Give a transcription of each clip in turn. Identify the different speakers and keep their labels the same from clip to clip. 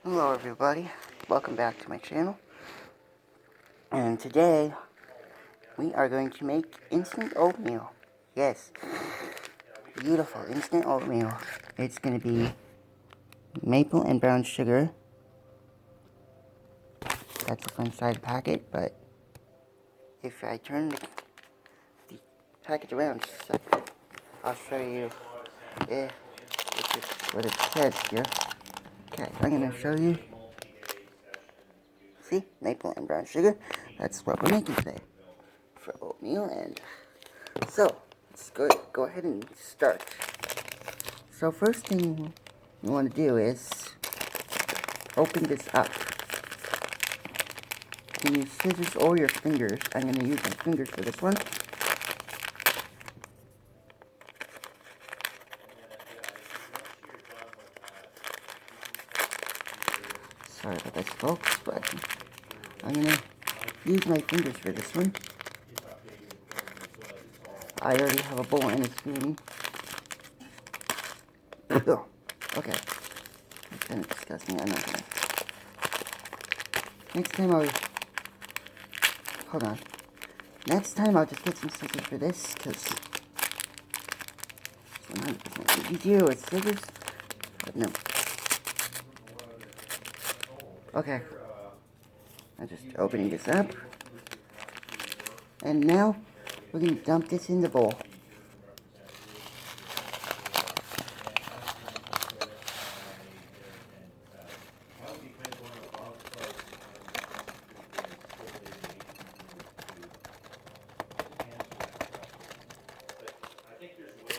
Speaker 1: Hello everybody, welcome back to my channel, and today we are going to make instant oatmeal. Yes, beautiful instant oatmeal. It's going to be maple and brown sugar. That's the front side packet, but if I turn the package around just a second, I'll show you this is what it says here. Okay, I'm going to show you. See, maple and brown sugar. That's what we're making today for oatmeal. And so let's go ahead and start. So first thing you want to do is open this up. You can use scissors or your fingers. I'm going to use my fingers for this one. Sorry about this, folks, but I'm going to use my fingers for this one. I already have a bowl and a spoon. Oh, okay. That's kind of disgusting. I'm not going to. Next time hold on. Next time I'll just get some scissors for this, because it's 100% easier with scissors. But no. Okay. I'm just opening this up. And now, we're going to dump this in the bowl.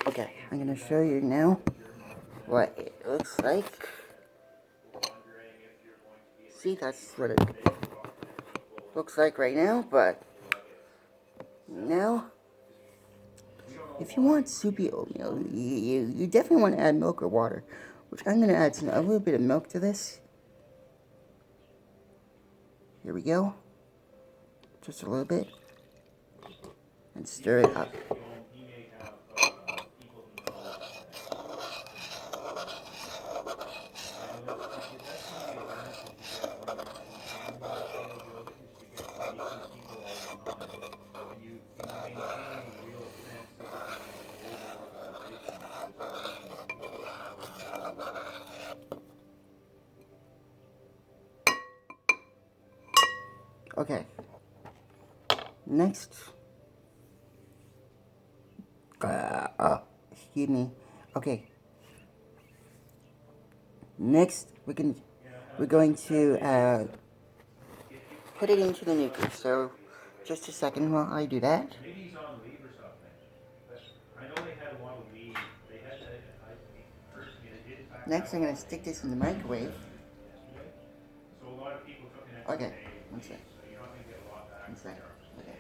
Speaker 1: Okay, I'm going to show you now what it looks like. See, that's what it looks like right now, but now, if you want soupy oatmeal, you definitely want to add milk or water, which I'm going to add a little bit of milk to this. Here we go. Just a little bit. And stir it up. Okay. Next. Excuse me. Okay. Next, we're going to put it into the nuker. So, just a second while I do that. Next, I'm going to stick this in the microwave. Okay, one sec. Okay.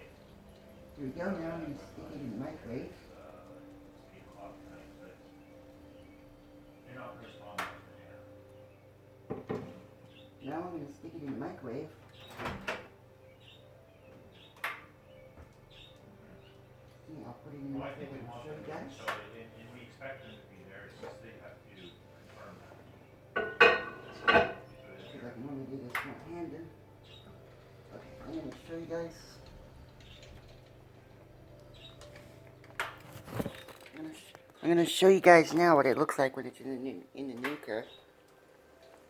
Speaker 1: Here we go. Now I'm going to stick it in the microwave. Now I'm going to stick it in the microwave. I'll put it in the microwave and show you guys. And we expect them to be there. It's just they have to confirm that. Because I can only do this one-handed. Okay, I'm going to show you guys. I'm going to show you guys now what it looks like when it's in the nuker.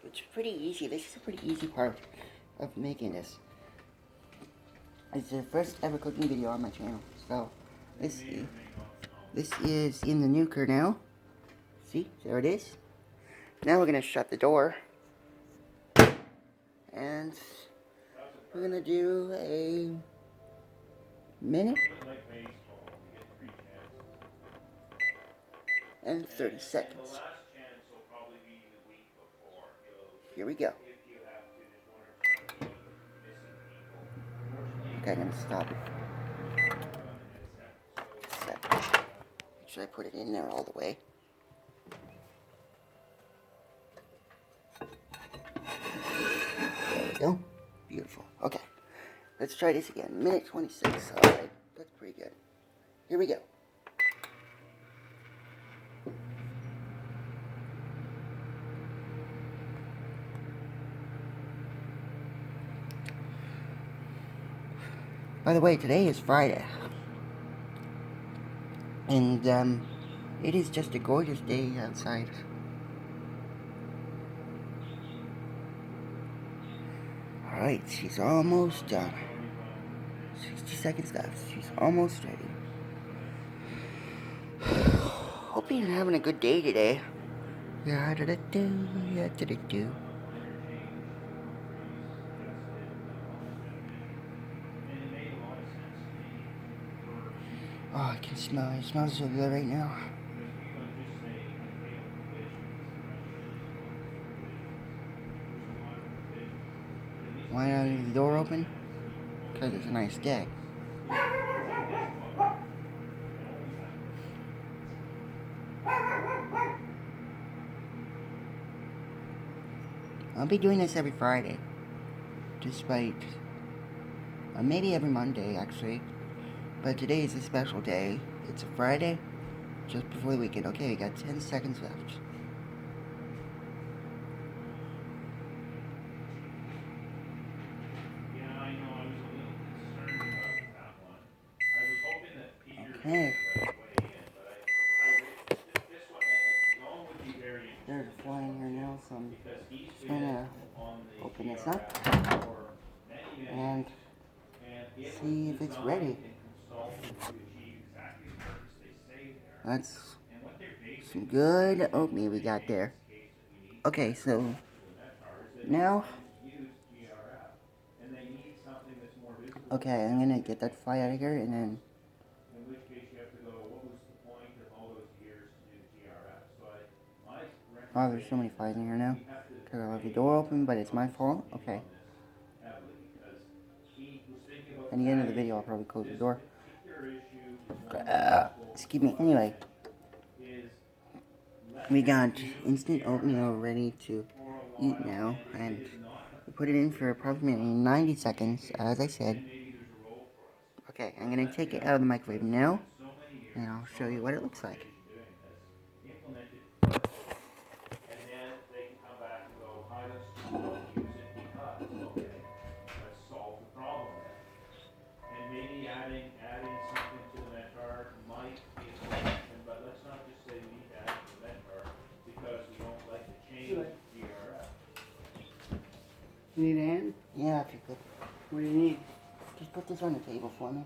Speaker 1: It's pretty easy. This is a pretty easy part of making this. It's the first ever cooking video on my channel. So, this is in the nuker now. See? There it is. Now we're going to shut the door. And we're going to do a minute and 30 seconds. Here we go. Okay, I'm going to stop it. Should I put it in there all the way? There we go. Beautiful. Okay. Let's try this again. Minute 26. Alright. That's pretty good. Here we go. By the way, today is Friday. And, it is just a gorgeous day outside. Alright, she's almost done. 60 seconds left. She's almost ready. Hope you're having a good day today. Yeah, da-da-do, yeah, da-da-do. Oh, I can smell it. It smells so good right now. Why not leave the door open? Because it's a nice day. I'll be doing this every Friday. Despite... maybe every Monday, actually. But today is a special day. It's a Friday, just before the weekend. Okay, we got 10 seconds left. Okay. There's a fly in here now, so I'm just gonna open this up and see if it's ready. That's some good oatmeal we got there. Okay, so now, okay, I'm gonna get that fly out of here and then. Oh, there's so many flies in here now. Because I left the door open, but it's my fault. Okay. At the end of the video, I'll probably close the door. Excuse me. Anyway, we got instant oatmeal ready to eat now. And we put it in for approximately 90 seconds, as I said. Okay, I'm going to take it out of the microwave now. And I'll show you what it looks like. Adding something to the Mentar might be a solution, but let's not just say we need to add to the Mentar because we don't like to change GRF.
Speaker 2: You need a hand?
Speaker 1: Yeah, if you could.
Speaker 2: What do you need?
Speaker 1: Just put this on the table for me.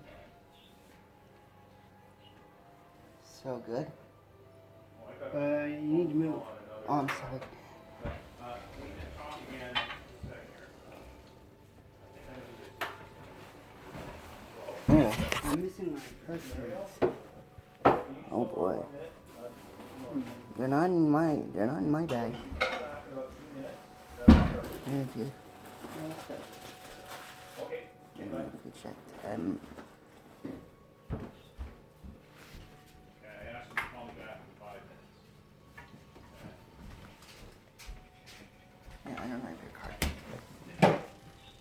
Speaker 1: So good.
Speaker 2: You need to move.
Speaker 1: Oh, I'm sorry. Anyway.
Speaker 2: I'm missing my purse strings.
Speaker 1: Oh boy. They're not in my bag. Thank you. Let me check. Yeah, I don't have your card.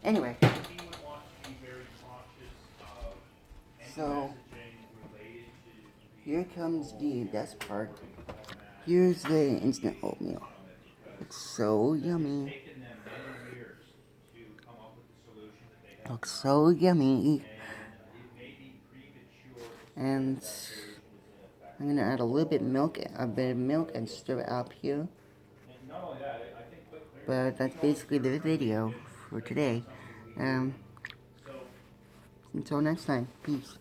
Speaker 1: Anyway. So, here comes the best part. Here's the instant oatmeal. It's so yummy. Looks so yummy. And I'm gonna add a little bit of milk, and stir it up here. But that's basically the video for today. Until next time, peace.